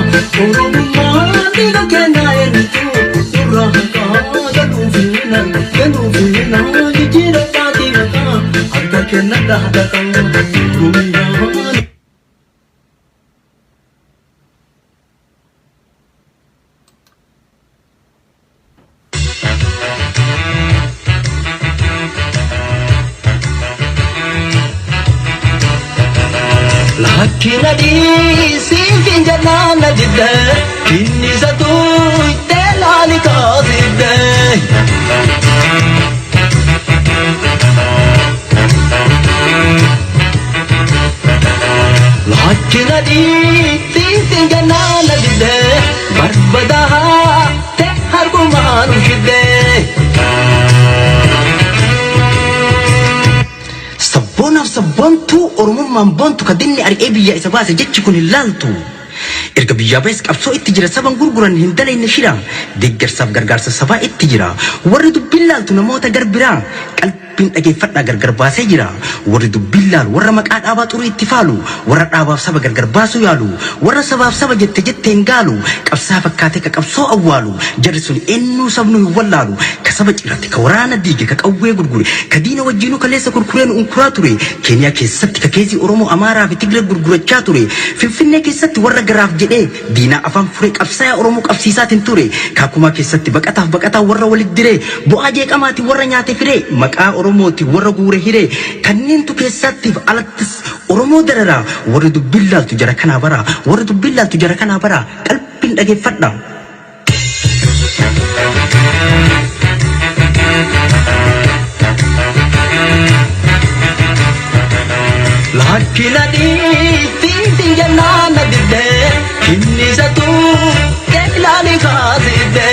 Oromummaa dhiiga keenyaa eenyutu nurraa haqaa gaduu fiina jijjiira taatii maqaa harka kennadhaa dhaqaa guyyaa. Lakkina dhiisiin jannaan jidde inni satuu itti laali kaasidde. Lakkina dhiisiin jannaan jidde barbadaa ta'e harkumaan ushidde. Sabboontu Oromummaan boontu ka dinni ari'ee biyya isa baase jechi kun hin laaltu. Erga biyyaa bahes qabsoo itti jira saban gurguran hin dalayne shira. Deeggarsaaf gargaarsa sabaa itti jira. Warri dubbiin laaltu namoota garbiraa qalbiin dhageeffadhaa gargar baasee jira. Warri dubbiin laalu warra maqaa dhaabaa xurii itti faalu. Warra dhaabaaf saba gargar baasuu yaalu. Warra sabaaf saba jettee hin gaalu. Qabsaa fakkaatee ka qabsoo awwaalu. Jarri sun eenyuu sabnu hin wallaalu. Ka saba cirratti ka waraana diige ka qawwee gurgure. Ka diina wajjinuu kaleessa gurgureen unkuraa ture. Keeniyaa keessatti ka keesii Oromoo Amaaraa fi Tigiree gurgurachaa ture. Finfinnee keessatti warra garaaf jedhee diina afaan furee qabsaa'aa Oromoo qabsiisaatiin ture. Kaakumaa keessatti baqataa warra walitti diree. Bu'aa jeeqamaati warra nyaate firee. Maqaa Oromooti warra guure hiree. Kanneentu keessattiif alattis Oromoo dararaa. Warri dubbiin laaltu jara kanaa bara. Warri dubbiin laaltu jara kanaa bara. Qalbiin dhageeffadhaa. Lakkina dhiisiin jannaan jidde inni satuu itti laali kaasidde.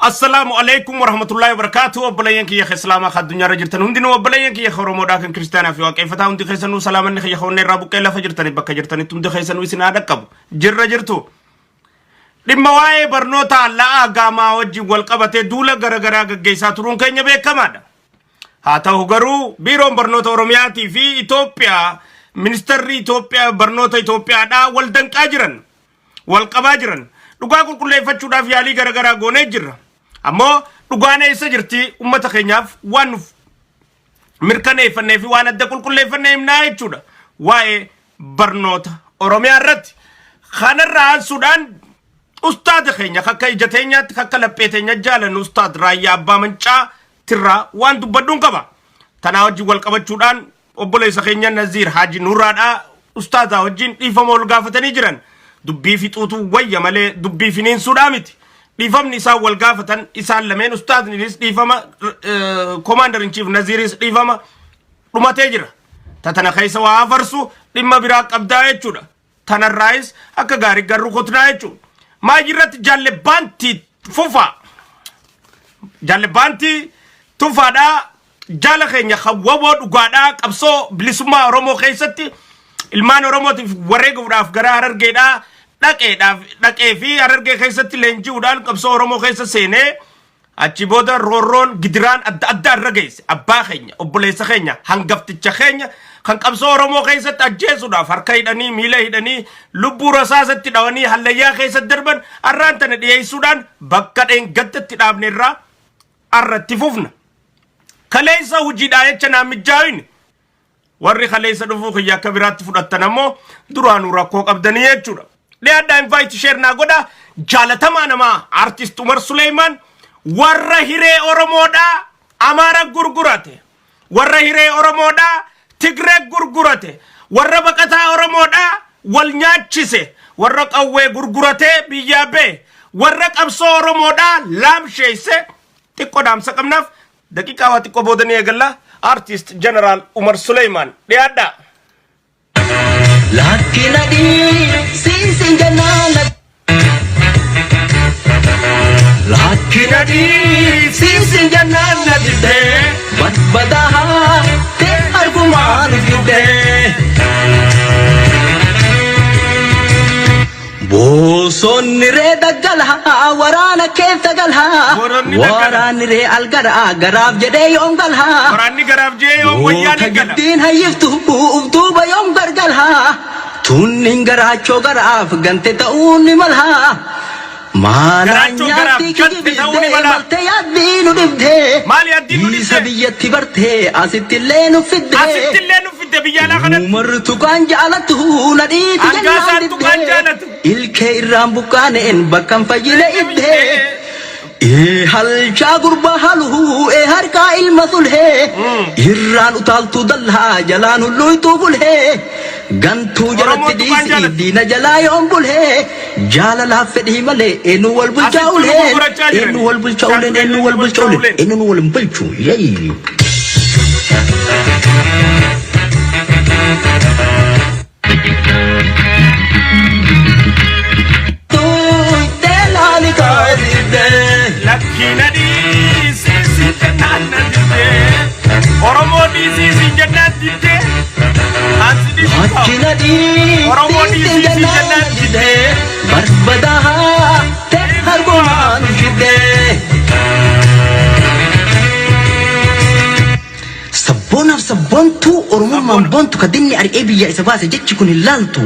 Assalamu alaikum warahmatullahi wabarakatuh. Obboleeyyan kiyya islaamaa ka addunyaarra jirtan hundinuu obboleeyyan kiyya Oromoodhaa kan kiristaanaa fi waaqeffataa hundi keessanuu salaamanni kiyya hoonnee irraa buqqee lafa jirtanii bakka jirtanitti hundi keessanuu isin haa dhaqqabu. Jirra jirtu. Dhimma waa'ee barnoota la'aa gaamaa wajjin wal qabatee duula garagaraa gaggeessaa turuun keenya beekamaadha. Haa ta'u garuu biiroon barnoota Oromiyaatii fi Itoophiyaa ministeerri Itoophiyaa barnoota Itoophiyaadhaa wal danqaa jiran wal qabaa jiran dhugaa qulqulleeffachuudhaaf yaalii garagaraa goonee jirra. Ammoo dhugaan eessa jirti uummata keenyaaf waan mirkaneeffannee fi waan adda qulqulleeffannee himnaa jechuudha. Waa'ee barnoota Oromiyaa irratti kanarraa Sudaan ustaad keenya kakka ijateenyaatti kakka lapheeteenya jaalan ustaad Raayyaa Abbaa Mancaa tirraa waan dubbadduun qaba. Tanaa wajjin wal qabachuudhaan obboleessa keenya Naziir Haaji Nurraadhaa ustaadaa wajjin dhiifama ol gaafatanii jiran. Dubbii fixuutu wayya malee dubbii finiinsuudhaa miti. Dhiifamni isaan wal gaafatan isaan lameen ustaadninis dhiifama Commander in Chief Naziiris dhiifama dhumatee jira. Tatana keessa waa afarsu dhimma biraa qabdaa jechuudha. Tanarraayis akka gaarii garuu kotnaa jechuudha. Maajirratti jaallebaantii fufa. Jaallebaantii tufaadhaa jaala keenya hawwawoo dhugaadhaa qabsoo bilisummaa Oromoo keessatti ilmaan Oromootiif wareeguudhaaf gara Harargeedhaa dhaqee fi Harargee keessatti leenji'uudhaan qabsoo Oromoo keessa seenee achi booda roorroon gidiraan adda irra geesse. Abbaa keenya obboleessa keenya hangafticha keenya kan qabsoo Oromoo keessatti ajjeesuudhaaf harka hidhanii miila hidhanii lubbuu rasaasatti dhawanii hallayyaa keessatti darban arraan tana dhiyeessuudhaan bakka dheengattatti dhaabne irraa arratti fufna. Kaleessa hojiidhaa jecha naammijaa'in warri kaleessa dhufuu kiyya akka biraatti fudhattan ammoo duraanuu rakkoo qabdanii jechuudha. Dhiyaadhaa invite share naa godha. Jaalatamaa namaa artist Umar Suleymaan warra hiree Oromoodhaa Amaara gurgurate, warra hiree Oromoodhaa Tigiree gurgurate, warra baqataa Oromoodhaa wal nyaachise, warra qawwee gurgurate biyyaa bee, warra qabsoo Oromoodhaa laamsheesse. Xiqqoo dhaamsa qabnaaf daqiiqaa waa xiqqoo boodanii eegalla. Artist General Umar Suleymaan dhiyaadhaa. Lakkina dhiisiin jannaan Lakkina dhiisiin jannaan jidde barbadaa ta'e harkumaan fidde. بوسون ري دقلها ورانا كيف تقلها وراني ري القرا قراف جدي يوم قلها وراني قراف جدي يوم وياني قلها الدين هيفتو وفتوبة يوم قرقلها تونين قراتشو قراف قنت تقوني ملها ما نانياتي كجبده ملتي الدين ودبده مالي الدين ودبده سبيتي برته أسيت اللين وفده بيالا خلت مرتو كان جالته نديت جنان الكيرام بكانين بكم فجل إبده هل شاغر بحاله هركا المثله إيران أطالتو دلها جلان اللوي توبله غنتو جرت ديسي دينا جلا يوم بله جالا فده ملي إنو والبلجاوله إنو والبلجاوله إنو والبلجاوله إنو والبلجاوله ياي Lakina di sisi jannah dite, oromo di sisi jannah dite, Lakina di sisi jannah dite, barbadaha teh hargoman dite. Sabonaf sabontu orumman bontu kadinni ari ebiya isabase jechi kun hilaltu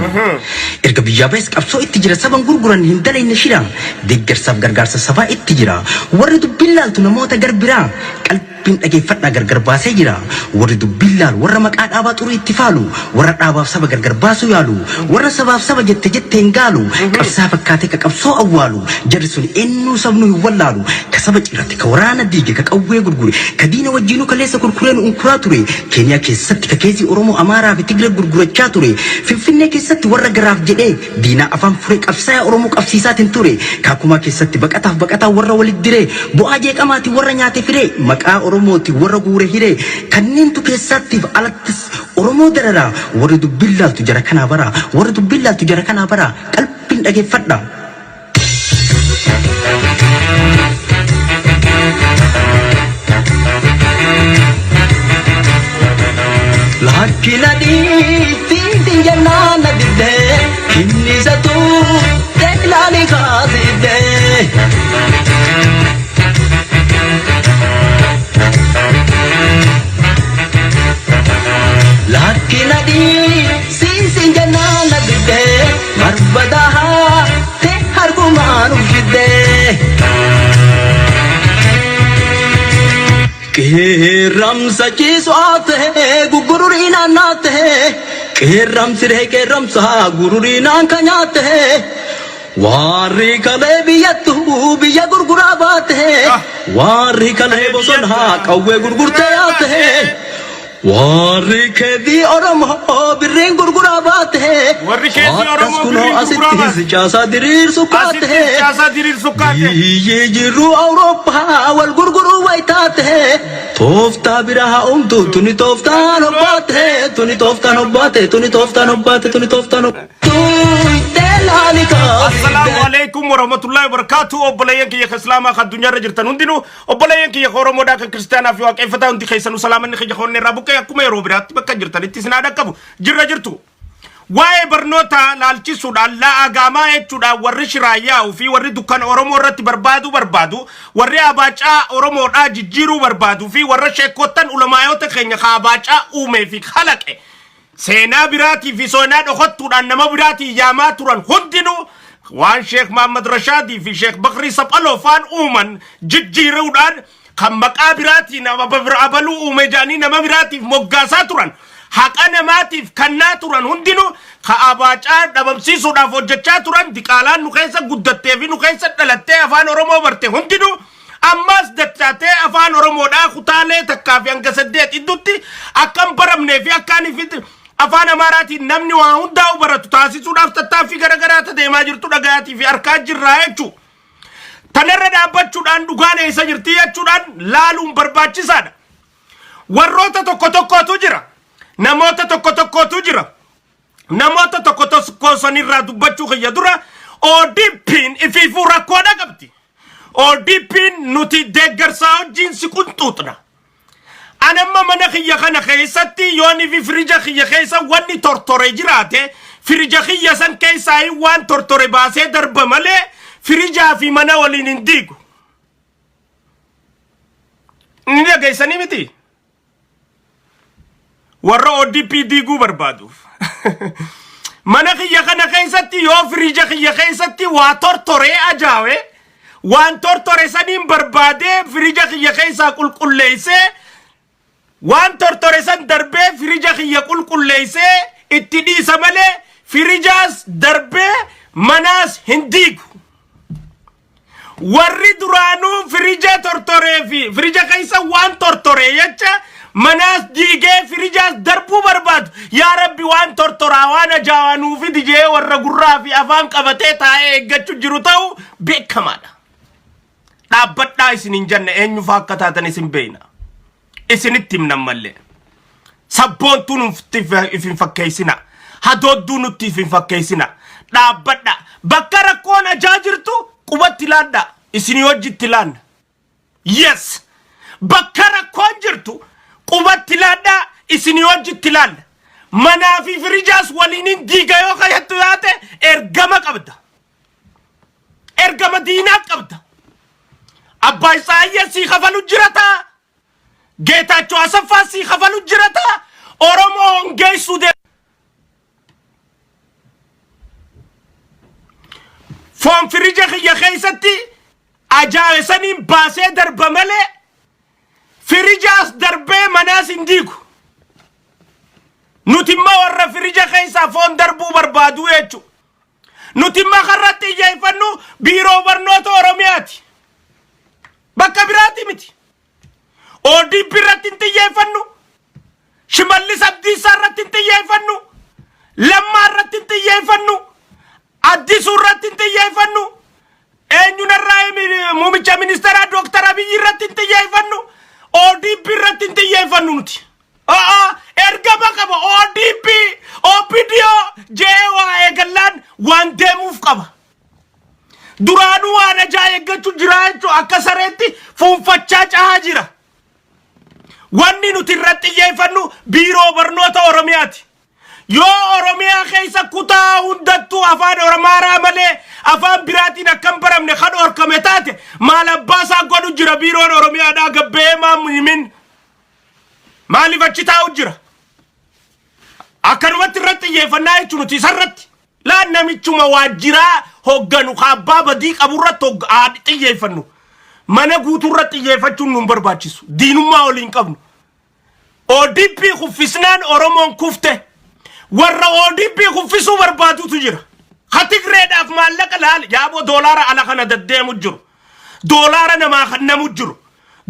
erga biya bes qabso ittijira saban gurguran hindale nishira digger sab gargarsa saba ittijira waridu billaltu namota garbira qalbin dhage fadda gargar baase jira waridu billal warra maqa dhaba turu ittifalu warra dhaba saba gargar basu yalu warra sabab saba jette jette ngalu qabsa fakkate ka qabso awwalu jarrisun ennu sabnu wallalu ka saba cirate ka warana dige ka qawwe gurguri kadina wajinu kalesa kurkuren unkurature kenya keessatti ka keezi oromo amara fi tigre gurgurachaa ture finfinne keessatti warra garaaf jedhe diina afan fure qabsaa oromo qabsiisaatin ture kaakuma keessatti baqataa warra walit dire bu'aa jeeqamaati warra nyaate fire maqaa oromooti warra guure hire kanneentu keessatti alattis oromo darara warra dubbillaaltu jara kana bara warra dubbillaaltu jara kana bara qalbiin dhageeffadha Lakina di tinti jannana dide kinni satu teklani khaside Lakina di sisi jannana dide barbadaha te harguman ujide केरम सची स्वात है गुरुरी ना नात है केरम सिरे केरम सा गुरुरी ना कन्यात है वारी कले बियतु बिया गुरगुरा बात है वारी कले बोसनहा कौवे गुरगुरते आते है वारी खेदी औरम हो बिरें गुरगुरा बात है वारी खेदी औरम हो बिरें गुरगुरा बात है चासा दिरीर सुकात है ये जिरु औरोपा वल गुरगुरु वैतात है तोफ्ता बिरहा उमतु तुनी तोफ्ता नोबात है तुनी तोफ्ता नोबात है तुनी तोफ्ता नोबात है तुनी तोफ्ता no Assalamu alaikum warahmatullahi wabarakatuh obboleeyyan kiyya islaama ka dunyaarra jirtan hundinuu obboleeyyan kiyya oromoodhaa kan kiristaanaa fi waaqeffataa hundi keessanuu salaamanni kiyya hoonne irraa buqqee akkuma yeroo biraatti bakka jirtanitti isin dhaqqabu jirra jirtu waa'ee barnoota laalchisuudhaan laa'agaamaa jechuudhaan warri shiraayyaa'u fi warri dukkan oromoo irratti barbaadu warri abaacaa oromoodhaa jijjiiruu barbaadu fi warra sheekottan ulamaayota keenya ka abaacaa uumee fi kalaqe سينا براتي في سونا دخطو أن ما براتي ياما تران هندنو وان شيخ محمد رشادي في شيخ بكري سبقلو فان أومن ججيرو دان كم مقابراتي نما ببرابلو أومجاني نما براتي مقاسا تران حق أنا ماتي كنا تران هندنو كأباجا دبمسيسو دافوجتشا تران ديكالان نخيسا قدتة في نخيسا تلتة أفان ورمو برتي هندنو أماس دتاتي أفان ورمو دا خطالي تكافي انكسدت إدوتي أكم برمني في أكاني في afaan amaaraati namni waa hundaa baratu taasisuudhaaf tattaaffii garagaraata deemaa jirtu dhagaatii fi harkaa jirraa jechuu tanarra dhaabbachuudhaan dhugaan eessa jirti jechuudhaan laaluun barbaachisaadha warroota tokko tokkootu jira namoota tokko tokkootu jira namoota tokko tokko sanirraa dubbachuu kiyya dura ODP'n ifiifuu rakkoodha qabdi ODP'n nuti deeggarsaa wajjin si qunxuuxna أنا ما منخي خنا خيستي يوني في فريجة خي خيسة واني تورتوري جراته firija khiyya san keessayi waan tortore baasee darba malee firijaa fi mana waliin hin diigu. Ni dhageessanii miti warra ODP diiguu barbaaduuf. Mana khiyya kana keessatti yoo firija khiyya keessatti waa tortoree ajaawe waan tortore saniin barbaadee firija khiyya keessaa qulqulleessee waan tortore san darbee firija khiyya qulqulleessee itti dhiisa malee firijaas darbee manaas hin diigu. Warri duraanuu firija tortoree fi firija keessa waan tortoree jecha manaas diigee firijaas darbuu barbaadu. Yaa Rabbi waan tortoraa waan ajaa'anuu fi dijee warra gurraa fi afaan qabatee taa'ee eeggachuu jiru ta'uu beekamaadha. Dhaabbadhaa isin hin janne eenyufa akka taatan isin beeyna. Isinitti himnan mallee. Sabboontuu nutti ifin fakkeessina. Hadoodduu nutti ifin fakkeessina. Dhaabbadha. Bakka rakkoon ajaa jirtu qubatti laadha. Isinii hojjitti laanna. Yes. Bakka rakkoon jirtu qubatti laadha. Isinii hojjitti laanna. Manaa fi firijaas waliin diiga yoo kayyattu yaate ergama qabda. Ergama diinaa qabda. Abbaa Isaayyaas sii kafalu jirata. Geetaachoo Asaffaa sii kafalu jirata. Oromoo hongeessuu de foon firija khiyya keessatti ajaa'ibe saniin baasee darba malee firijaas darbee manaas hin diigu. Nuti immoo warra firija keessaa foon darbuu barbaadu jechuudha. Nuti immoo karratti iyyeeffannu biiroo barnoota Oromiyaati. Bakka biraati miti. ODP irratti hin xiyyeeffannu. Shimallis Abdiisaa irratti hin xiyyeeffannu. Lammaa irratti hin xiyyeeffannu. Addisuu irratti hin xiyyeeffannu. Eenyuun muummicha ministeeraa Dooktar Abiyyi irratti hin xiyyeeffannu. ODP irratti hin xiyyeeffannu nuti. Ergama qaba ODP, OPDO, JWA eegallaan waan deemuuf qaba. Duraanuu waan ajaa eeggachuu jira jechuun akka sareetti fuunfachaa cahaa jira. Wanni nuti irratti xiyyeeffannu biiroo barnoota Oromiyaati. Yoo Oromiyaa keessa kutaa hundattuu afaan Oromaaraa malee afaan biraatiin akkam baramne kan horkame taate maal abbaasaa godhu jira biiroon Oromiyaadhaa gabbee maamumin maaliif achi taa'u jira. Akkanumatti irratti xiyyeeffannaa jechuun nuti isarratti laan namichuma waajjiraa hogganu abbaa badii qaburratti xiyyeeffannu. Mana guutuurratti xiyyeeffachuun nun barbaachisu. Diinummaa waliin qabnu. ODP kuffisnaan Oromoon kufte. Warra ODP kuffisuu barbaadutu jira. Hatigreedhaaf maallaqa laal yaaboo doolaara ala kana deddeemu jiru. Doolaara namaa kennamu jiru.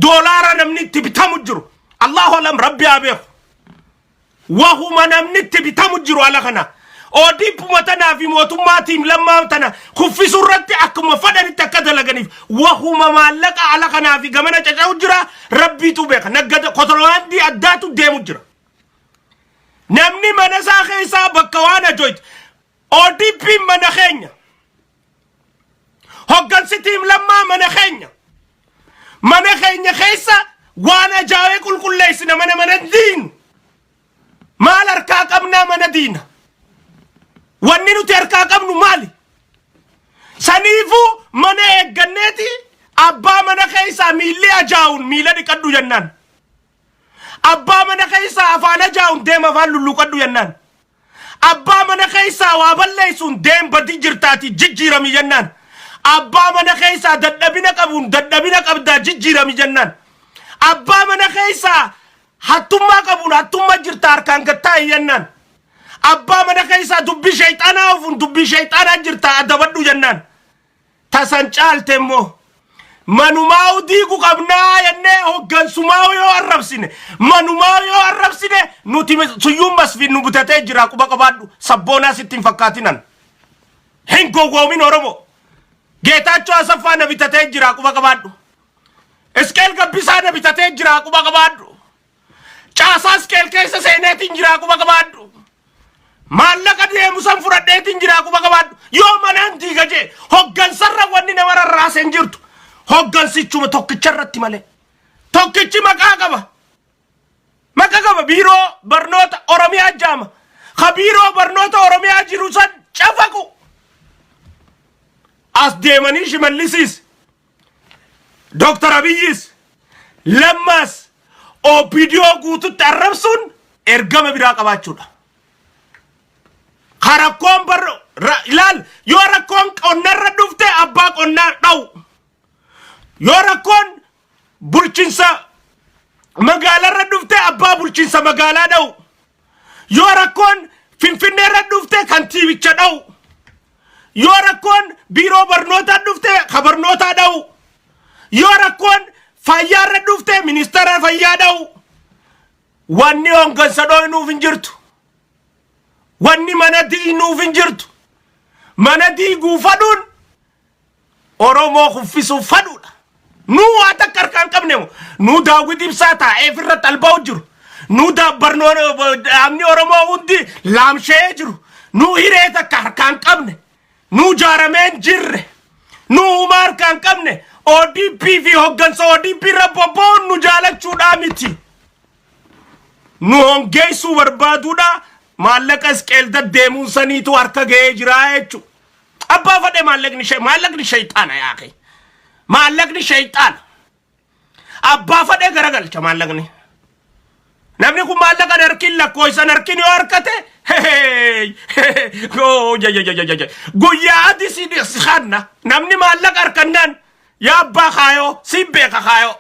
Doolaara namni itti bitamu jiru. Allahu alam Rabbi haa beeku. Wahuma namni itti bitamu jiru ala kana. ODP matanaa fi mootummaatiin lammaa tana kuffisuu irratti akkuma fadhanitti akka dalaganiif wahuma maallaqa ala kanaa fi gamana caca'u jira. Rabbiitu beeka. Naggada kontirobaandii addaatu deemu jira. Namni mana isaa keessaa bakka waan ajooyte ODP mana keenya. Hoggansitiin lammaa mana keenya. Mana keenya keessa waan ajaa'ee qulqulleessina mana diinu. Maal harkaa qabnaa mana diina? Wanni nuti harkaa qabnu maali? Saniifuu mana eegganneeti abbaa mana keessaa miilli ajaa'uun miila dhiqadhu jennaan. Abbaa mana keessaa afaan ajaa'uun deema afaan lulluqadhu jennaan. Abbaa mana keessaa waa balleessuun deem badii jirtaati jijjiirami jennaan. Abbaa mana keessaa dadhabina qabuun dadhabina qabdaa jijjiirami jennaan. Abbaa mana keessaa hattummaa qabuun hattummaa jirta harkaan gattaa'i jennaan. Abbaa mana keessaa dubbii shayxaanaa ofuun dubbii shayxaanaa jirta adabadhu jennaan. Tasan caalte immoo manumaa diigu qabnaa jennee hoggansumaa yoo arrabsine manumaa yoo arrabsine nuti suyyuun masfiin nu butatee jira quba qabaadhu sabboonaa sitti hin fakkaatinan. Hin gowwoomin Oromoo. Geetaachoo Asaffaa na bitatee jira quba qabaadhu. Iskeel Gabbisaa na bitatee jira quba qabaadhu. Caasaa iskeel keessa seeneetiin jira quba qabaadhu. Maallaqa deemu san fudhadheetiin jira quba qabaadhu. Yoo manaan diiga jee hoggansarra wanni nama rarraaseen jirtu. Hoggansichuma tokkicha irratti malee. Tokkichi maqaa qaba. Maqaa qaba biiroo barnoota Oromiyaa jaama. خبيرو برنوتا ورميا جروسان شافكو as deemanii Shimallisiis Dr. Abiyyiis lammas OPDO guututti arrabsuun ergama biraa qabaachuudha. Karakkoon barro ilaal yoo rakkoon qonnarra dhufte abbaa qonnaa dha'u yoo rakkoon bulchiinsa magaalarra dhufte abbaa bulchiinsa magaalaa dha'u yoo rakkoon Finfinneerra dhufte kantiibicha dha'u yoo rakkoon biiroo barnootaa dhufte kabarnootaa dha'u yoo rakkoon fayyaarra dhufte ministeera fayyaa dha'u wanni hongansa dhooynuuf hin jirtu wanni mana diinuuf hin jirtu mana diiguu fadhuun Oromoo kuffisuuf fadhuudha. Nuu waa takka harkaan qabne nuu Daawit Ibsaa taa'ee irratti alba'u jiru nuu amni Oromoo hundi laamshee jiru nuu hiree takka harkaan qabne nuu jaarameen jirre nuu umaa harkaan qabne ODP fi hoggansa ODP rabboboon nu jaalachuudhaa miti nu hongeessuu barbaaduudha maallaqa isqeelda deemuun saniitu harka ga'ee jiraa jechu abbaa fadhe maallaqni shayxaana yaaqe maallaqni shayxaana abbaa fadhe garagalcha maallaqni namni kun maallaqa harkiin lakkooysan harkiin yoo harkate guyyaa adii si xanna namni maallaqa harkannaan yaa abbaa kaayoo si beeka kaayoo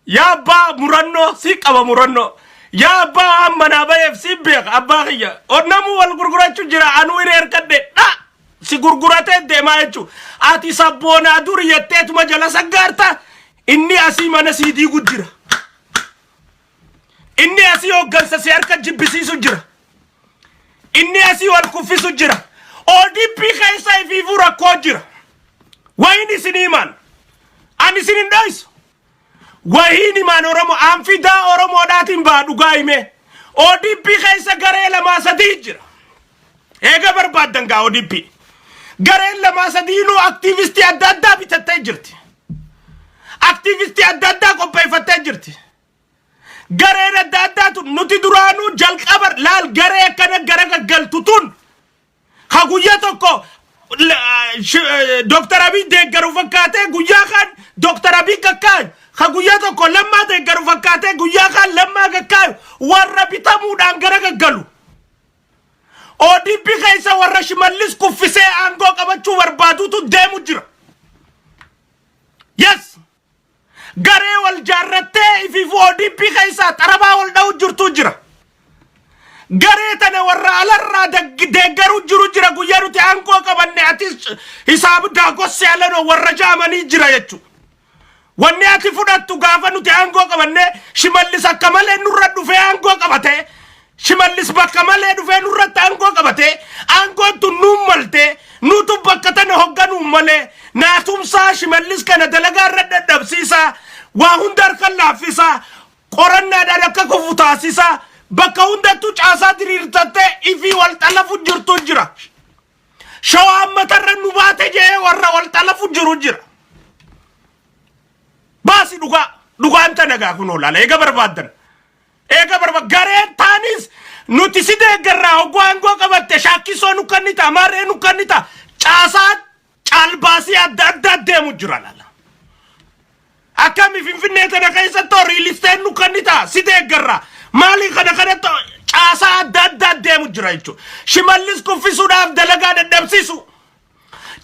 yaa abbaa murannoo si qaba murannoo yaa abbaa ammanaa bayeef si beeka abbaa kiyya onnamu wal gurgurachuu jira anuu hiree harkadhe dha si gurguratee deemaa jechuu ati sabboonaa dur yetteetuma jala saggaarta inni asii mana sii diigu jira inni asii hoggansa si harka jibbisiisu jira inni asii wal kuffisu jira ODP keessa ifiifuu rakkoo jira wayini siniimaan ani sinin dhoysu wayini maan Oromoo anfidaa Oromoodhaatiin baa dhugaa hime ODP keessa garee lamaa sadii jira eega barbaaddan gaa ODP gareen lamaa sadiinuu aktiivistii adda addaa bitattee jirti aktiivistii adda addaa qopheeffattee jirti gareen adda addaatu nuti duraanuu jalqabar laal garee akkana gara gaggaltu tun ha guyyaa tokko Dr. Abiy deeggaru fakkaatee guyyaa kan Dr. Abiy kakkaayu ha guyyaa tokko lammaa deeggaru fakkaatee guyyaa kan lammaa kakkaayu warra bitamuudhaan gara gaggalu ODP keessa warra Shimallis kuffisee aangoo qabachuu barbaadutu deemu jira. Yes. Garee wal jaarrattee ifiifu ODP keessa xarabaa wal dha'u jirtu jira. Garee tana warra alarraa deeggaru jiru jira guyyaa nuti aangoo qabanne ati hisaabu daagosse alano warra jaamanii jira jechu. Wanni ati fudhattu gaafa nuti aangoo qabanne Shimallis akka malee nurra dhufee aangoo qabate. Shimallis bakka malee dhufee nurratti aangoo qabate aangoon tun nuun malte nutu bakka tana hogganuun malee naatumsaa Shimallis kana dalagaa irra dadhabsiisaa waa hunda harkaan laaffisaa qorannaadhaan akka kufu taasisaa bakka hundattuu caasaa diriirtattee ifii wal xalafu jirtu jira. Shawaa matarra nu baate jee warra wal xalafu jiru jira. Baasi dhugaan tana gaa kun olaala eega barbaaddan. Ega barba gareen taanis nuti si deeggarraa hogguu aangoo qabatte shaakkisoo nu kannita amarree nu kannita caasaa caalbaasii adda addaa deemu jira laala. Akkami Finfinnee tana keessatti riilisteen nu kannita si deeggarraa maali kana caasaa adda addaa deemu jira jechuudha. Shimallis kuffisuudhaaf dalagaa dadhabsiisu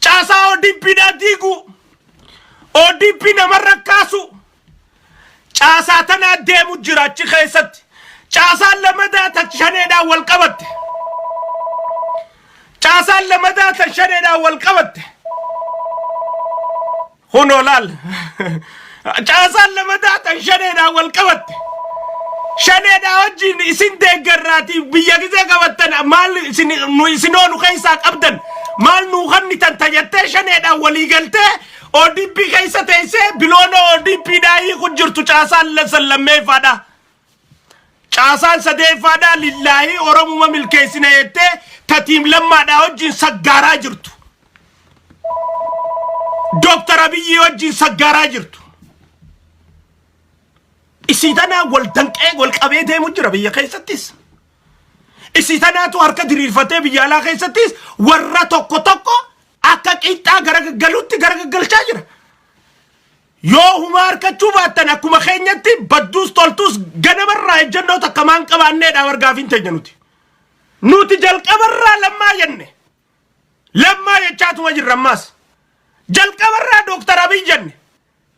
caasaa ODPdhaa diigu ODP namarra kaasu caasaa tana deemu jira achi keessatti caasaan lamadaa tan shaneedhaan wal qabatte caasaan lamadaa tan shaneedhaan wal qabatte hunolaal caasaan lamadaa tan shaneedhaan wal qabatte shaneedhaa wajjin isin deeggarraati biyya gisee qabattan maal isinoo nu keessaa qabdan maal nu hannitan tajattee shaneedhaan walii galtee ODP keessa teessee biloona ODPdhaa hiikun jirtu caasaan lammeeffaadha. Caasaan sadeeffaadhaa lillaahi Oromuma milkeessina jettee tatiim lammaadhaa wajjin saggaaraa jirtu. Dr. Abiy wajjin saggaaraa jirtu. Isii tanaa wal danqee wal qabee deemu jira biyya keessattis. isitanaatu harka diriirfatee biyya alaa keessattis warra tokko akka qixxaa garagalutti garagalchaa jira. yoo huma harkachuu baattan akkuma keenyatti badduus toltuus ganamarraa ejjennoo takka maan qabaanneedha wargaaf hin teenye nuti jalqabarraa lammaa jenne lammaa jechaatuma jirra ammaas jalqabarraa Dr. Abiy jenne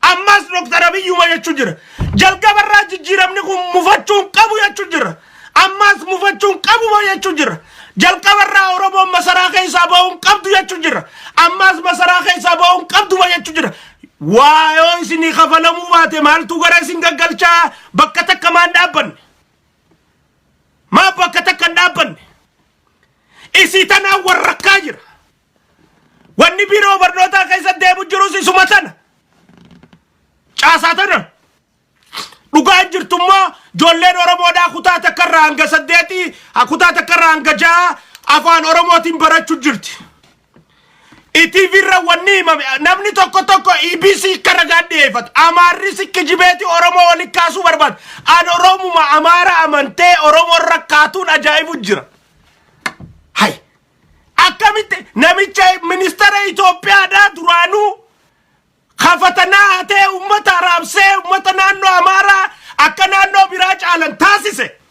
ammaas Dr. Abiyyuma jechuu jira jalqabarraa jijjiiramni kun mufachuun qabu jechuu jira ammaas mufachuun qabu jechuu jira jalqabarraa Oromoon masaraa keessaa ba'uun qabdu jechuu jira ammaas masaraa keessaa ba'uun qabdu jechuu jira. Waayo isinii kafalamuu baate maaltu gara isin gaggalchaa bakka takka maan dhaabbanne maa bakka takka hin dhaabbanne isii tanaa warrakkaa jira wanni biiroo barnootaa keessa deemu jirus isuma tana caasaa tana dhugaan jirtummoo ijoolleen Oromoodhaa kutaa takkarraa hanga 8 kutaa takkarraa hanga 6 afaan Oromootiin barachuu jirti. Itivirra wanni namni tokko EBC karagaddeefat amarri sikkijibeeti Oromoo walikaasu barbaad an Oromuma amara amante Oromoo rakkaatuun ajaa'ibu jira. Hay akkamitti namicha ministeera Itoophiyaadhaa duraanuu kafatanaa hatee ummata raabsee ummata naannoo Amaaraa akka naannoo biraa caalan taasise.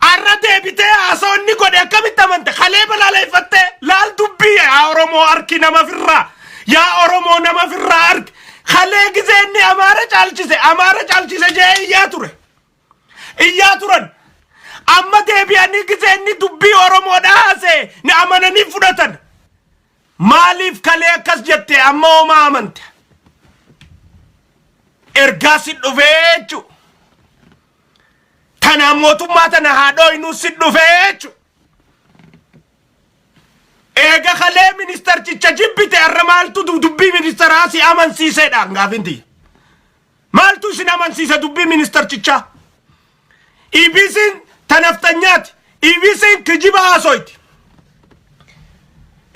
Arra deebitee haasawni godhe akkamitti amante kalee balaaleffatte laal dubbii yaa Oromoo arki nama firraa yaa Oromoo nama firraa arki kalee gizeenni Amaara caalchise jee iyyaa turan amma deebi'anii gizeenni dubbii Oromoodhaa haasee ni amananii fudhatan maaliif kalee akkas jette amma homaa amante ergaasi dhufee jechuudha. Kana mootummaa tana haadhoo inuu si dhufee eega kalee ministarchicha jibbite arra maaltu dubbii ministeeraa si amansiiseedhaan gaafinti maaltu isin amansiise dubbii ministarchicha IBC'n tanaftanyaati IBC'n kijiba haasoyti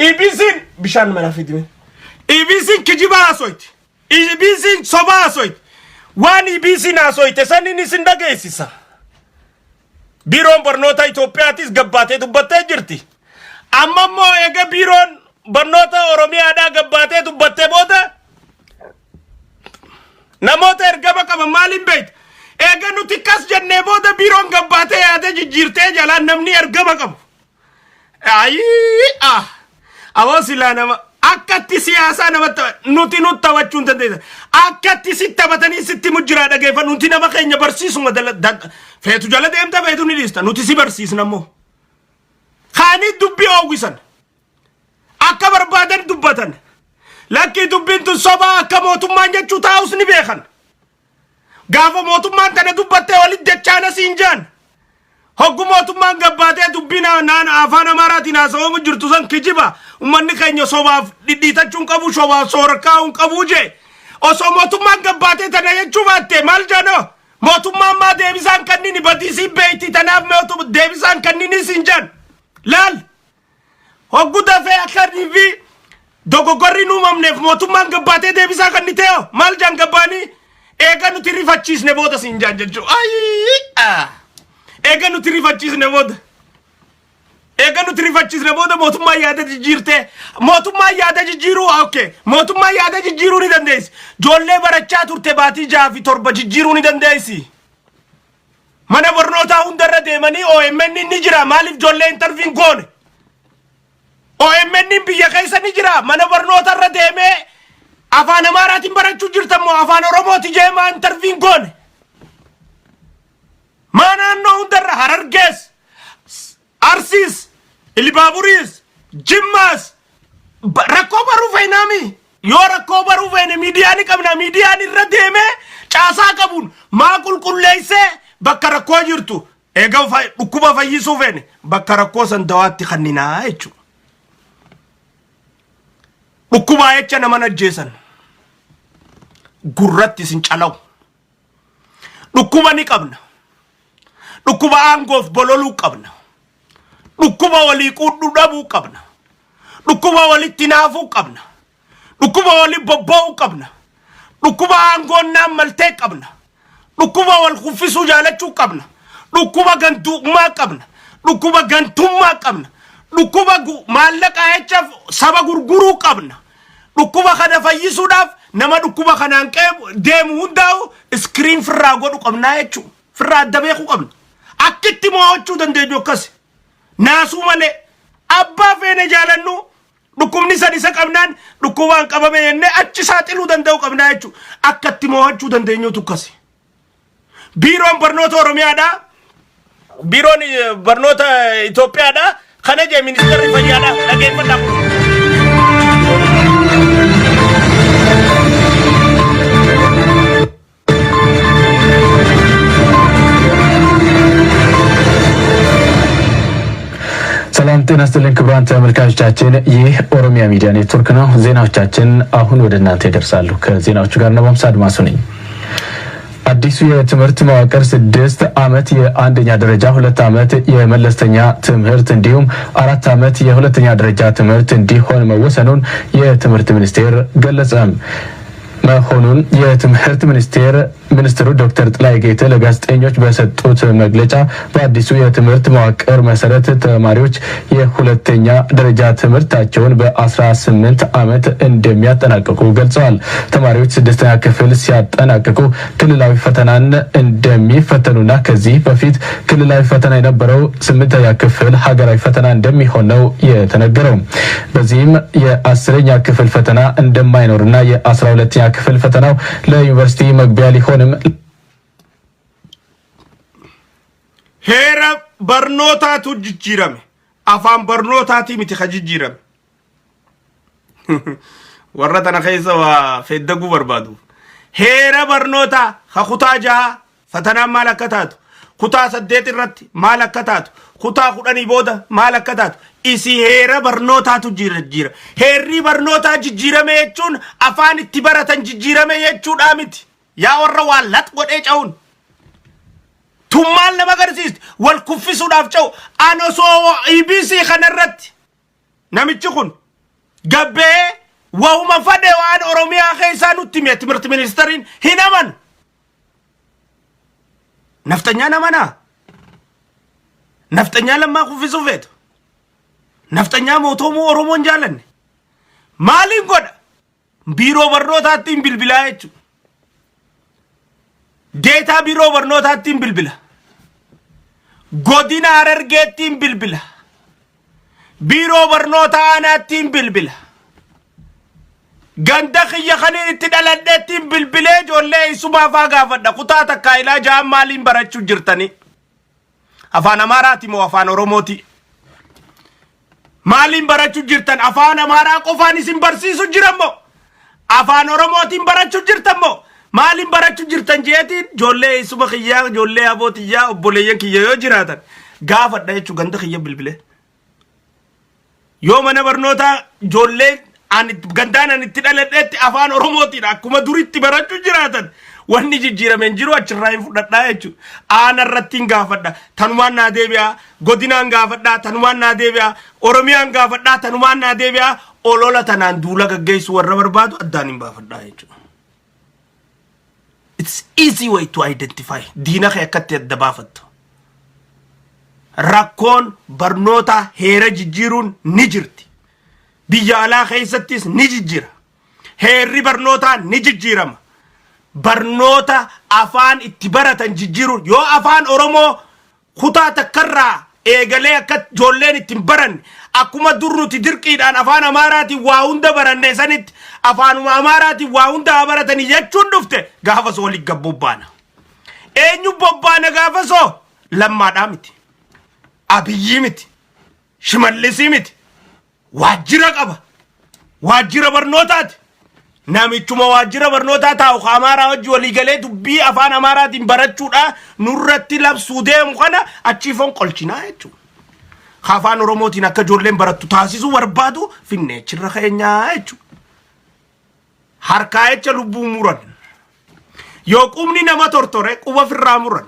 IBC'n bishaan mana fidime IBC'n kijiba haasoyti IBC'n soba haasoyti waan IBC'n haasoyte sanin isin dhageessisa. Biiroon barnoota Itoophiyaatis gabbaatee dubbattee jirti. Amma immoo eega biiroon barnoota Oromiyaadhaa gabbaatee dubbattee booda namoota ergama qaban maaliin beektu? Eega nuti kas jennee booda biiroon gabbaatee yaadee jijjiirtee jalaan namni ergama qabu. Awoo silaa nama akkatti siyaasaa namatti nuti taphachuun dandeessa. Akkatti sitti taphatanii sitti mujjiraa dhageeffan nuti nama keenya barsiisuma feetu jala deemta feetu ni dhiista nuti si barsiisna immoo. Kaanii dubbii oowwisan akka barbaadan dubbatan lakkii dubbiin tun sobaa akka mootummaan jechuu taa'us ni beekan. Gaafa mootummaan tana dubbattee walitti dachaana siin jaan hoggu mootummaan gabbaatee dubbiin afaan Amaaraatiin haasawamu jirtu san kijiba ummanni keenya sobaaf dhidhiitachuun qabu sobaaf soorakkaa'uun qabu jee osoo mootummaan gabbaatee tana jechuu baatte maal jaanoo mootummaan maa deebisaan kannini badiisii beeyti tanaaf deebisaan kannini siin jaan laal hoggu dafee akkanii fi dogoggorri nuumamneef mootummaan gabbaatee deebisaa kanni ta'e maal jaan gabbaanii eega nuti rifachiisne booda siin jaan jechuu eega nuti rifachiisne booda mootummaa yaada jijjiirte mootummaa yaada jijjiiruu mootummaa yaada jijjiiruu ni dandeessi joollee barachaa turte baatii 6 fi 7 jijjiiruu ni dandeessi mana barnootaa hundarra deemanii OMN ni jira maaliif joollee interviin goone OMN biyya keessa ni jira mana barnootarra deemee afaan Amaaraatiin barachuu jirtan moo afaan Oromooti jeemaa interviin goone naannoo hundarra Harargees Arsiis Ilbaaburis Jimmaas rakkoo baruu feenaami yoo rakkoo baruu feene miidiyaan qabna miidiyaan irra deemee caasaa qabuun maa qulqulleessee bakka rakkoo jirtu eega dhukkuba fayyisuu feene bakka rakkoo san dawaatti kanninaa jechuudha. Dhukkubaa jecha nama najjeesan gurratti sin calaw dhukkuba ni qabna dhukkuba aangoof bololuu qabna dhukkuba walii quudhuu dhabuu qabna dhukkuba walitti naafuu qabna dhukkuba walii bobba'uu qabna dhukkuba aangoon naan maltee qabna dhukkuba wal kuffisuu jaalachuu qabna dhukkuba gantuuqmaa qabna dhukkuba gantummaa qabna dhukkuba maallaqa jechaaf saba gurguruu qabna dhukkuba kana fayyisuudhaaf nama dhukkuba kanaan deemu hundaa'u iskiriin firraa godhu qabnaa jechuu firraa adda beekuu qabna akkitti mo'achuu dandeenyu akkasi naasuu malee abbaa feene jaalannu dhukkubni san isa qabnaan dhukkubaan qabame jennee achi saaxiluu danda'u qabnaa jechuu akkatti mo'achuu dandeenyutu akkasi biiroon barnoota Oromiyaadhaa biiroon barnoota Itoophiyaadhaa kana jee ministeerri fayyaadhaa dhageeffadhaa ሰላም ጤና ይስጥልኝ ክቡራን ተመልካቾቻችን ይህ ኦሮሚያ ሚዲያ ኔትወርክ ነው። ዜናዎቻችን አሁን ወደ እናንተ ይደርሳሉ። ከዜናዎቹ ጋር ነው ማምሳድ ማሱ ነኝ። አዲሱ የትምህርት መዋቅር 6 ዓመት የአንደኛ ደረጃ 2 ዓመት የመለስተኛ ትምህርት እንዲሁም 4 ዓመት የሁለተኛ ደረጃ ትምህርት እንዲሆን መወሰኑን የትምህርት ሚኒስቴር ገለጸ። መሆኑን የትምህርት ሚኒስትሩ ዶክተር ጥላይ ጌቴ ለጋዜጠኞች በሰጡት መግለጫ በአዲሱ የትምህርት መዋቅር መሰረት ተማሪዎች የሁለተኛ ደረጃ ትምህርታቸውን በ18 ዓመት እንደሚያጠናቅቁ ገልጸዋል። ተማሪዎች 6ኛ ክፍል ሲያጠናቅቁ ክልላዊ ፈተናን እንደሚፈተኑና ከዚህ በፊት ክልላዊ ፈተና የነበረው 8ኛ ክፍል ሀገራዊ ፈተና እንደሚሆን ነው የተነገረው። በዚህም የ10ኛ ክፍል ፈተና እንደማይኖርና የ12ኛ ክፍል ፈተናው ለዩኒቨርሲቲ መግቢያ ሊሆንም ሄራ በርኖታቱ ጅጅረም አፋን በርኖታቲ ሚቲ ኸጅጅረም ወረተና ኸይሰዋ ፈደጉ በርባዱ ሄራ በርኖታ ኸኹታጃ ፈተና ማለከታቱ ኩታ ሰደት ረት ማለከታቱ ኩታ ኹዳኒ ቦዳ ማለከታቱ ኢሲ ሄራ በርኖታቱ ጅጅረ ሄሪ በርኖታ ጅጅረመ የቹን አፋን ኢትበረተን ጅጅረመ የቹ ዳሚት ያ ወረዋ ለጥ ወደ ጫውን ቱማል ለመገርሲስ ወልኩፍሱ ዳፍጨው አኖሶ ኢቢሲ ከነረት ነምጭኹን ገቤ ወው መፈደ ዋን ኦሮሚያ ኸይሳኑ ትምህርት ሚኒስትሪን ሂነመን ነፍጠኛ ነመና ነፍጠኛ ለማ ኩፍሱ ፌት ነፍጠኛ ሞቶሙ ኦሮሞን ጃለን ማሊን ጎዳ ቢሮ በርኖታቲን ቢልቢላየቹ ዴታ ቢሮ በርኖታቲን ቢልቢላ ጎዲና አረርጌቲን ቢልቢላ ቢሮ በርኖታ አናቲን ቢልቢላ ገንደ ኸየኸኔን ኢትደለደቲን ቢልቢሌ ጆሌ ኢሱማፋ ጋፈዳ ኩታ ተካይላ ጃማሊን በረቹ ጅርተኒ አፋን አማራቲ ሞ አፋን ኦሮሞቲ ማሊን በረቹ ጅርተን አፋን አማራ ቆፋን ሲን በርሲሱ ጅረሞ አፋን ኦሮሞቲን በረቹ ጅርተሞ ማሊን በረቹ ጅርተን ጄቲ ጆሌ ኢሱማ ኸያ ጆሌ አቦቲያ ኦቦሌየን ኪየዮ ጅራተን ጋፈዳ የቹ ገንደ ኸየ ቢልቢሌ ዮ መነ በርኖታ ጆሌ አን ገንዳን ኢትደለደቲ አፋን ኦሮሞቲ አኩመ ዱሪቲ በረቹ ጅራተን ወኒ ጅጅረመን ጅሩ አችራይን ፉደዳ የቹ አነረቲን ጋፈዳ ተንዋና ዴቢያ ጎዲናን ጋፈዳ ተንዋና ዴቢያ ኦሮሚያን ጋፈዳ ተንዋና ዴቢያ ኦሎላ ተናን ዱላ ገገይሱ ወረ በርባዱ አዳኒን ባፈዳ የቹ it's easy way to identify dina khaykat yadabafat rakon barnota hera jijirun nijirti biyala khaysatis nijijira heri barnota nijijirama barnota afan ittibaratan jijirun yo afan oromo khuta takarra egale akat jollen ittimbaran akuma durruti dirqidan afan amarati wa hunda baranne sanit afan amarati wa hunda baratani yechun dufte gafa so ligga bobbana enyu bobbana gafa so lamma damiti abiyimiti shimallisimiti wajira qaba wajira barnotat namichuma wajira barnota taw khamara wajji waligale dubbi afan amarati barachuda nurratti labsu dem khana achifon qolchina yechu khafan oromoti nakka jollen baratu tasisu warbadu finne chirra khenya yechu harka yecha lubbu muran yo qumni nama tortore quba firra muran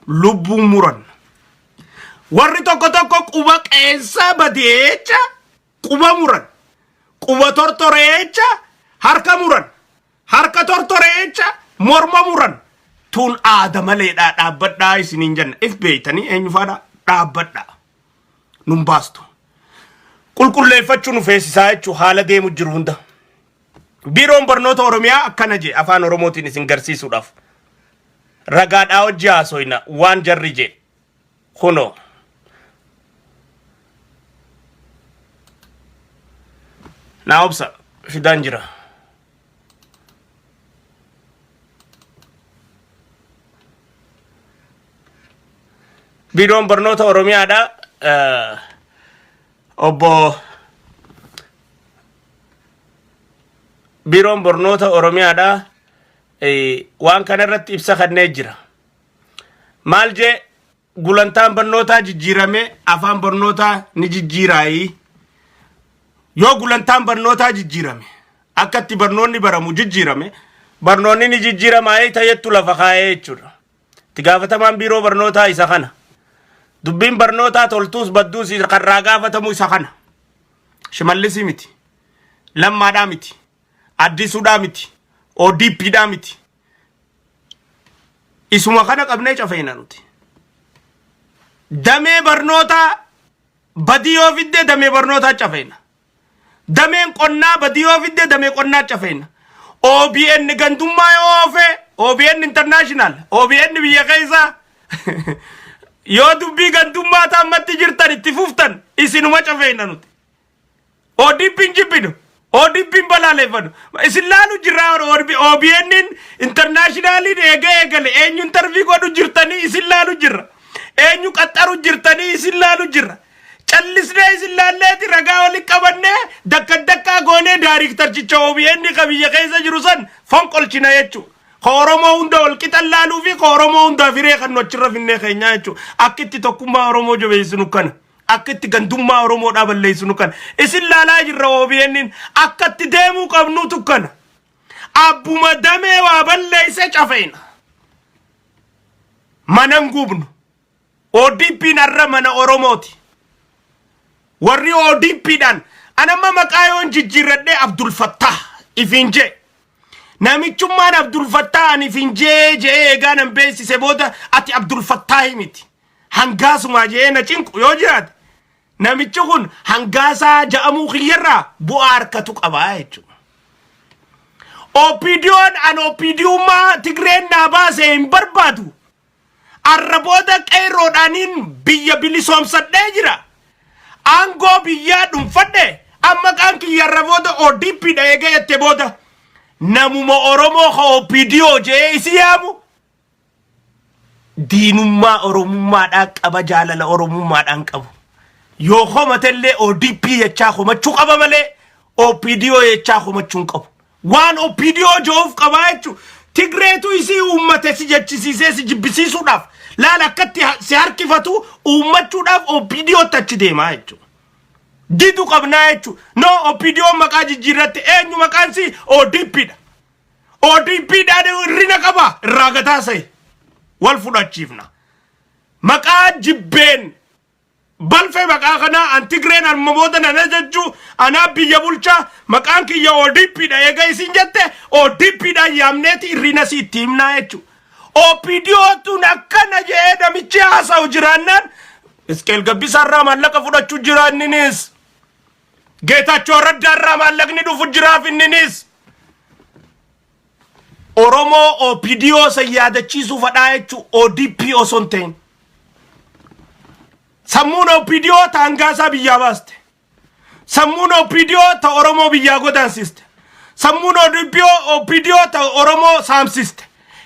lubbu muran warri tokko tokko quba qeensa badecha quba muran quba tortorecha harka muran harka tortorecha morma muran tun adamale da dhabbadha isinin janna if beeytani enyu fada dhaabbadha nun baastu qulqulleeffachuu nu feesisaa jechuu haala deemu jiru hunda biiroon barnoota oromiyaa akkana je afaan oromootiin isin garsiisuudhaaf ragaadhaa hojii haasoyna waan jarri je kuno naa obsa fidaan jira biiroon barnoota oromiyaadha obbo biiroon barnoota oromiyaadha waan kana irratti ibsa kannee jira maal je gulantaan barnootaa jijjiirame afaan barnootaa ni jijjiiraayi yoo gulantaan barnootaa jijjiirame akkatti barnoonni baramu jijjiirame barnoonni ni jijjiiramaayee tayyattu lafa kaayee jechuudha itti gaafatamaan biiroo barnootaa isa kana dubbiin barnootaa toltuus badduus karraa gaafatamu isa kana Shimallisii miti Lammaadhaa miti Addisuudhaa miti ODPdhaa miti isuma kana qabnee cafeena nuti damee barnootaa badiyoo fidde damee barnootaa cafeena dameen qonnaa badiyoo fidde damee qonnaa cafeena OBN gandummaa oofe OBN international OBN biyya keessa yoo dubbii gandummaa taamatti jirtan itti fuftan isinuma cafeena nuti ODPn jibbinu ODPn balaaleffanu isin laalu jirra OBN internationalin eegale eenyu intervii godhu jirtanii isin laalu jirra eenyu qaxxaru jirtanii isin laalu jirra callisnee isin laalleeti ragaa wali qabanne dakka goonee daariktarchicha OBN qabiyya keessa jiru san fonqolchina jechuu Oromoo hunda wal qixan laaluu fi Oromoo hunda firee kan nu achirra finnee keenyaa jechuu akkitti tokkummaa Oromoo jabeessinu kana akkitti gandummaa Oromoodhaa balleessinu kana isin laalaa jirra OBN akkatti deemuu qabnuutu kana abbuma damee waa balleesse cafeena manan gubnu ODPn arra mana Oromooti warri ODPdhaan anamma maqaa yoon jijjiirradhee Abdul Fattah ifinjee namichummaan Abdul Fattah ani ifinjee jee eegaanan beeksise booda ati Abdul Fattah miti hangaasuma jee na cinqu yoo jiraate namichi kun hangaasaa ja'amuu kiyyarraa bu'aa harkatu qabaa jechuudha OPDOon an OPDummaa Tigreen naa baasee hin barbaadu arra booda qeerroodhaaniin biyya bilisoomsadhee jira aangoo biyyaa dhuunfadhe amma kan kiyyarra booda ODPdha eega jette booda namuma Oromoo ka OPDO jee isi yaamu diinummaa Oromummaadhaan qaba jaalala Oromummaadhaan qabu yoo homatellee ODP jechaa homachuu qaba malee OPDO jechaa homachuu qabu waan OPDO joof qabaa jechuu Tigreetu isii uummate si jechisiisee si jibbisiisuudhaaf laala akkatti si harkifatu uummachuudhaaf OPDO tachi deemaa jechuu didu qabnaa jechuu no OPDO maqaa jijjiirratti eenyu maqaan si ODPdha ODPdhaan rina qaba irraa gataa sa'i wal fudhachiifna maqaa jibbeen balfe maqaa kana Tigreen amma booda nana jechuu anaa biyya bulchaa maqaan kiyya ODPdha eega isin jette ODPdhaan yaamneeti irrina si itti himnaa jechuu OPDOtuun akkana jee namichi haasa'u jiraannaan Iskeel Gabbisarraa maallaqa fudhachuu jiraanninis Geetachoo Raddaarraa maallaqni dhufu jiraafinninis Oromoo OPDO sayyaadachiisuu fadhaa jechuu ODP osoo hin ta'in sammuun OPDO ta hangaasaa biyyaa baaste sammuun OPDO ta Oromoo biyyaa godaansiste sammuun OPDO ta Oromoo saamsiste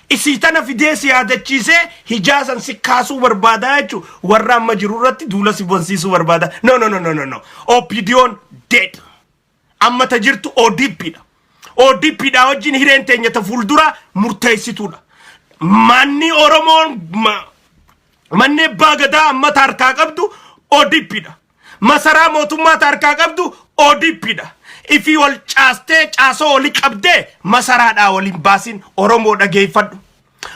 isii tana fidee siyaadachiisee hijaasan si kaasuu barbaadaa jechuu warra amma jiru irratti duula si bonsiisuu barbaada no OPDOon dead amma ta jirtu ODPdha wajjin hireen teenya ta fuuldura murteessituudha manni Oromoon manni baagadaa amma tarkaa qabdu ODPdha masaraa mootummaa tarkaa qabdu ODPdha ifi wal caastee caasoo wali qabdee masaraadhaa waliin baasin Oromoo dhageeffadhu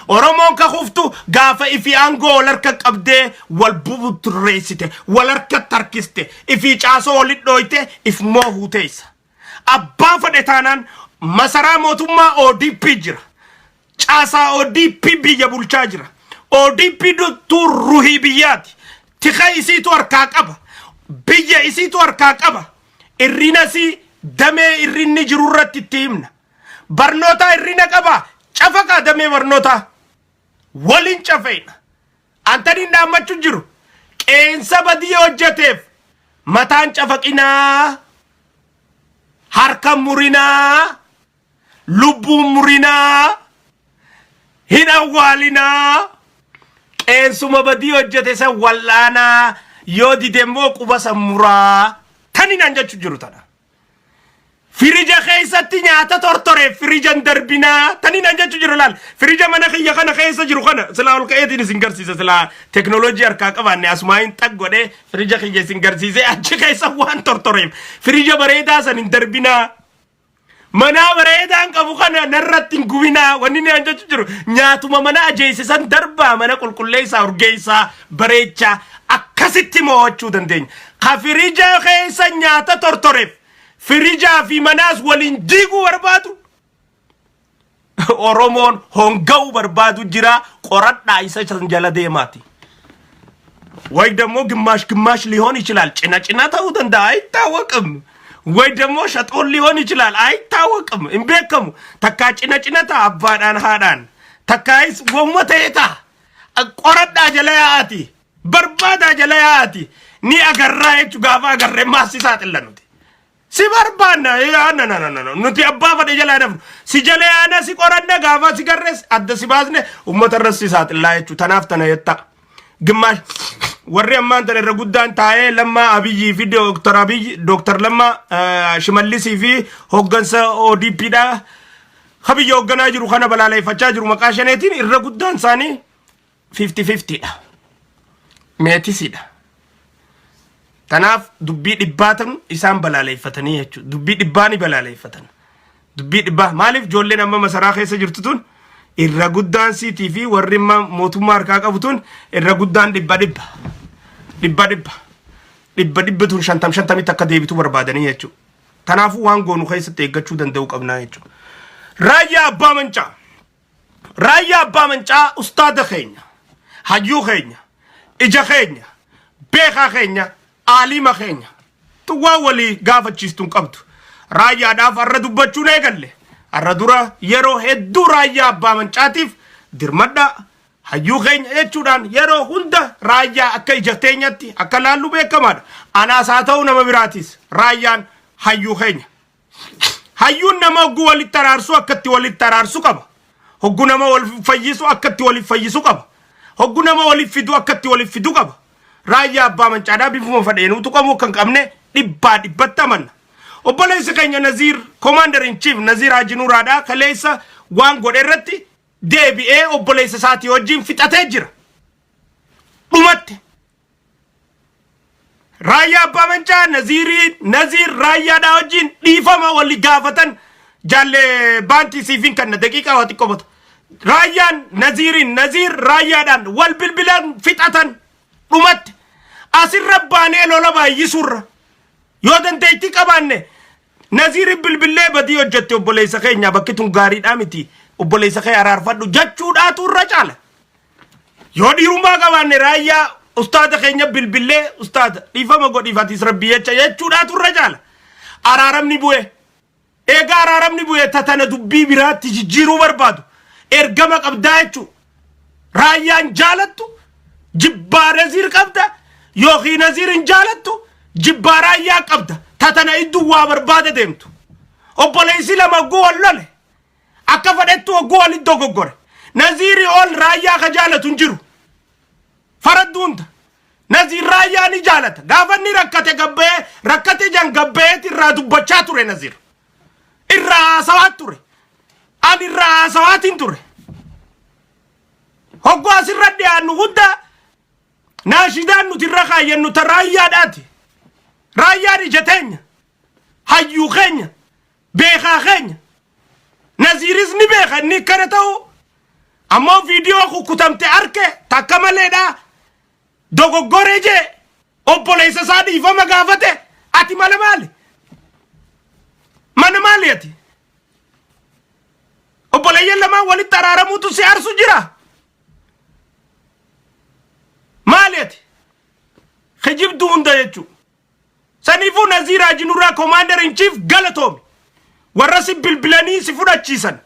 Oromoon ka huftu gaafa ifi aangoo wal harka qabdee wal bubutureessite wal harka tarkiste ifi caasoo wali dhooyte if moo huuteessa abbaa fadhe taanaan masaraa mootummaa ODP jira caasaa ODP biyya bulchaa jira ODP tu ruhii biyyaati تخيسي توركاكبا بيا إسي توركاكبا الريناسي دمي الرين جرورة التيمنا برنوتا الرين كبا شفقا دمي برنوتا ولين شفين أنتني نعم تجرو إنسا بدي وجتف متان شفقنا harka murina lubbu murina hina walina ensuma badi hojjete sa wallana yodi demo qubasa mura tani nanja chujiru tana firija khaysatti nyaata tortore firijan darbina tani nanja chujiru lal firija mana khiyya kana khaysa jiru kana sala ol qayati singarsisa sala technology arka qabanne asmain taggode firija khiyya singarsise achi khaysa wan tortore firija bareda san darbina mana bareda qabu kana narratti gubina wani nanja chujiru nyaatuma mana ajeyse san darba mana qulqulleysa urgeysa barecha akkasitti mo'achuu dandeenya khafirija khaysa nyaata tortore firija fi manas walin digu barbadu oromon hongau barbadu jira qoradda isa jala deemati way demo ግማሽ ሊሆን ይችላል ጭና ታው ደንዳ አይታወቅም ወይ ደሞ ሸጦን ሊሆን ይችላል አይታወቅም እንበከሙ ተካ ጭነታ አባዳን ሃዳን ተካይስ ወሞተይታ ቆረዳ ጀለያቲ በርባዳ ጀለያቲ ኒ አገራይቹ ጋፋ አገረ ማሲሳጥለኑት si barbana no nuti abba fade jala daf si jala ana si qoranna gafa si garres adda si basne ummata rassisat laayechu tanaftana yetta gimash warri amman tane raguddan taaye lamma abiyi fi doctor lamma shimalisi fi hoggansa ODP da khabiy hoggana jiru khana balalay facha jiru maqashanetin irraguddan sani 50-50 da metisida tanaaf dubbii dhibbatan isaan balaleeffatanii jechu dubbii dhibbaani balaleeffatan dubbii dhibba maaliif joolleen amma masaraa keessa jirtu tun irra guddaan siitii fi warri mootummaa harkaa qabu tun irra guddaan dhibba tun 50 akka deebitu barbaadanii jechu tanaafu waan goonu keessatti eeggachuu danda'u qabnaa jechu raayyaa abbaa mancaa ustaada keenya hayyuu keenya ija keenya beekaa keenya alima keenya tuwa wali gaafachistun qabdu raayyaa daaf arra dubbachuu eegalle arra dura yeroo hedduu raayyaa abbaa mancaatiif dirmadda hayyuu keenya jechuudhaan yeroo hunda raayyaa akka ijateenyatti akka laallu beekamaadha anaas haa ta'u nama biraatis raayyaan hayyuu keenya hayyuun nama hogguu walitti araarsu akkatti walitti araarsu qaba hogguu nama wal fayyisu akkatti walitti fayyisu qaba hogguu nama walitti fidu akkatti walitti fidu qaba raayyaa abbaa mancaadhaa bifuma fadheenuutu qabu kan qabne dhibbattaman obboleessi keenya Naziir commander in chief Naziir Hajinuuraadhaa kaleessa waan godhe irratti deebi'ee obboleessa isaatii wajjin fixatee jira dhumatti raayyaa abbaa mancaa Naziir raayyaadhaa wajjin dhiifama wali gaafatan jaalle baantii siifin kanna daqiiqaa waa xiqqoo bota raayyaan Naziir raayyaadhaan wal bilbilan fixatan dhumatti asirra baanee lola baay'isuurra yoo dandeetti qabaanne Naziir bilbilee badii hojjette obboleessa keenya bakki tun gaariidhaa miti obboleessa kee araarfadhu jechuudhaatu irra caala yoo dhiirummaa qabaanne raayyaa ustaada keenya bilbilee ustaada dhiifama godhiifatis rabbi jechuudhaatu irra caala araaramni bu'e eegaa araaramni bu'e tatana dubbii biraatti jijjiiruu barbaadu ergama qabdaa jechuu raayyaan jaalattu jibbaa Naziir qabda yookiin Naziirin jaalattu jibbaa raayyaa qabda tatana idduu waa barbaade deemtu obboleessi lama hogguu wal lole akka fadhettu hogguu walitti dogoggore Naziiri ol raayyaa ka jaalatu hin jiru faradduunta Naziir raayyaa ni jaalata gaafa inni rakkate jan gabbeeti irraa dubbachaa ture Naziir irraa haasawaa ture ani irraa haasawaatiin ture hogguu asirra dhiyaannu hunda naashidaan nuti irra kaayyannu ta raayyaadhaati raayyaan ijateenya hayyuu keenya beekaa keenya Naziiris ni beeka inni kana ta'u ammoo viidiyoo kukkutamte arke takka maleedha dogoggore jee obboleessa isaa dhiifama gaafate ati mana maali ati obboleeyyan lamaan walitti araaramuutu si aarsu jira maali ati خجبدو هندجو سنيفو نزير أجنورا كوماندر إن شيف غلطومي ورسي بالبلاني سفودا تشيسن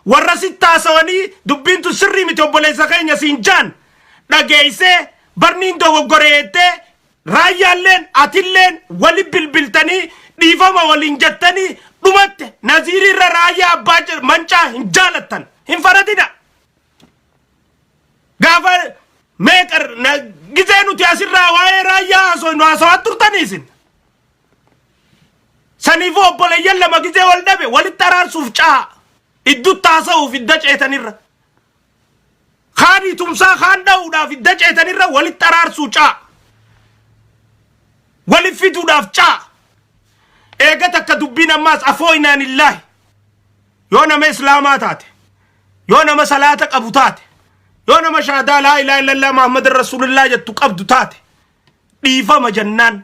ورسي تاسواني دبينتو سري متوبولي سخينيا سينجان ناقيسي برنين دوغو غوريتي رايا لين أتلين ولي بالبلتاني ديفاما ولينجتاني دمت نزيري رايا باجر منشا هنجالتان هنفردنا غافر ميكر نجزينو تياسر راواي رايا سوينو أسوات ترتانيسن سنيفو بولي يلا ما جزي والنبي وللترار سوفجا إدو تاسو في الدجع تنير خاني تمسا خان دودا في الدجع تنير وللترار سوفجا ولفيدو دافجا إيغتك دبين ماس أفوينا لله يونا ما إسلاماتات يونا ما صلاتك أبوتات يونا ما شهادة لا إله إلا الله محمد رسول الله جتك أبدوتات ديفا مجنان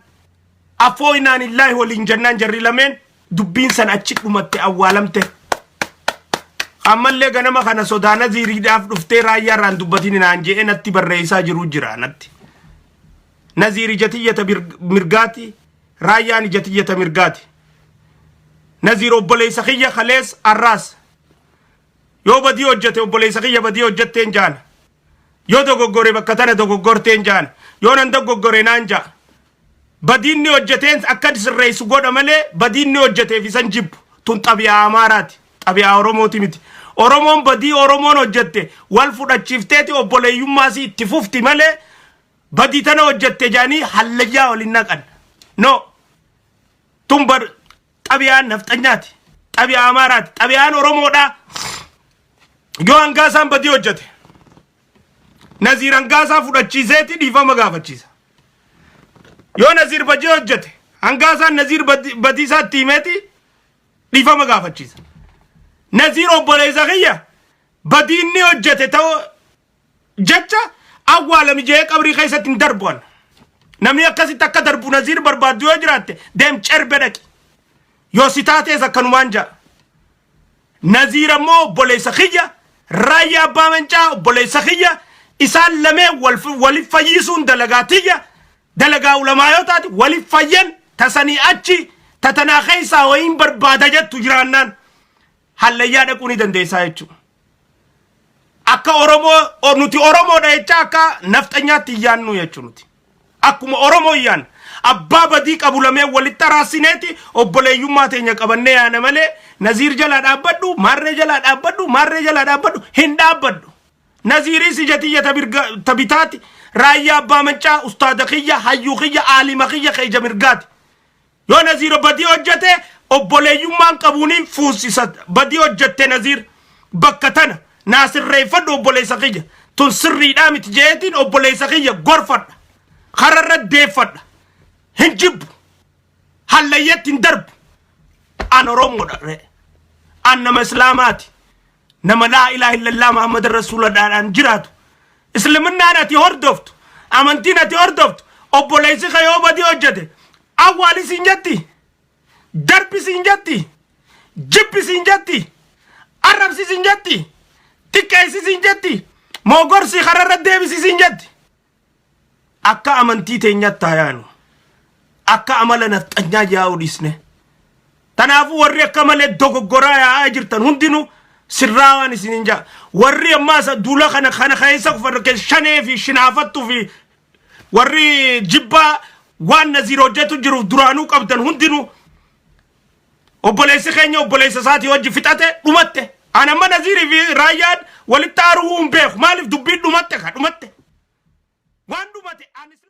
أفوينا لله والإنجنان جري لمن دبين سن أتشك بمت أولمته أما اللي جنما خنا سودانا زيري داف دفتي رايا ران دبتين نانجي نتي بالرئيسة جرو جرانتي نزيري جتية مرقاتي رايا جتية مرقاتي نزير أبولي سخية خليس الراس يو بدي وجته أبولي سخية بدي وجتين جان يو دوغو غوري بكتانة دوغو غورتين جان يو نندوغو غوري نانجا بديني وجتين أكاد سرّيس غودا ملي بديني وجته في سنجيب تون طبيعة أمارات طبيعة أورومو تيمتي أورومون بدي أورومون وجته والفودا تشيفتي أبولي يماسي تفوفتي ملي بدي تنا وجته جاني حلجا ولنقن نو تنبر طبيعة نفتنياتي طبيعة أمارات طبيعة أورومو دا يو أنقاسان بدي وجته نزير أنقاسان فودا تشيزيتي ديفا مغافة تشيزا يو نزير بدي وجته أنقاسان نزير بديسا تيمتي ديفا مغافة تشيزا نزير أبولي زغية بديني وجته تو جتة أول مجيء قبري خيسة تندربون نمني أكاسي تكا دربو نزير بربادو يجراته دم چربنك يو ستاتي زكنوانجا نزير مو بولي سخية رايا بامنجا بولي سخية إسان لمي والفيسون دلغاتية دلغا علماء والفيين تساني أجي تتناخيسا وين بربادجت تجرانان حليا دكوني دنديسا يجو akka oromo nuti oromo da jecha akka nafxanyatti yaannu jechuuti akkuma oromo yaan abbaa badii qabulame walitti raasineeti obboleeyyummaa teenya qabanne yaana malee naziir jala dhaabbadhu marree jala dhaabbadhu hin dhaabbadhu naziirii sijatiyya tabitaati raayyaa abbaa mancaa ustaada kiyya hayyuu kiyya aalima kiyya keeja mirgaati yoo naziir badii hojjete obboleeyyummaan qabuuniin fuusisa badii hojjette naziir bakka tana ناصر ريفد أبولي سخية تنصري دامت جيتين أبولي سخية غرفد خررت ديفد هنجب حليت درب أنا رومو داري أنا مسلاماتي نما لا إله إلا الله محمد رسول الله أنجراتو إسلامنا ناتي هردفت أمانتي ناتي هردفت أبولي سخية وبدي وجده أولي سنجتي دربي سنجتي جبي سنجتي عرب سنجتي تكايسي سنجتي موغورسي خررت ديبسي سنجتي أكا أمانتي تينيات تايانو أكا أمالا نفتنيا جاو ديسنه تنافو ورّي أكا مالي دوغو غرايا آجرتن هندينو سراواني سننجا ورّي أماسا دولا خانا خايسا فرق الشاني في شنافتو في ورّي جبا وان نزيرو جاتو جروف درانو قبتن هندينو وبوليسي خينيا وبوليسي ساتي وجي فتاتي رمته أنا ما نزيري في رايان ولتاروهم بيخ مالف دبين دمتك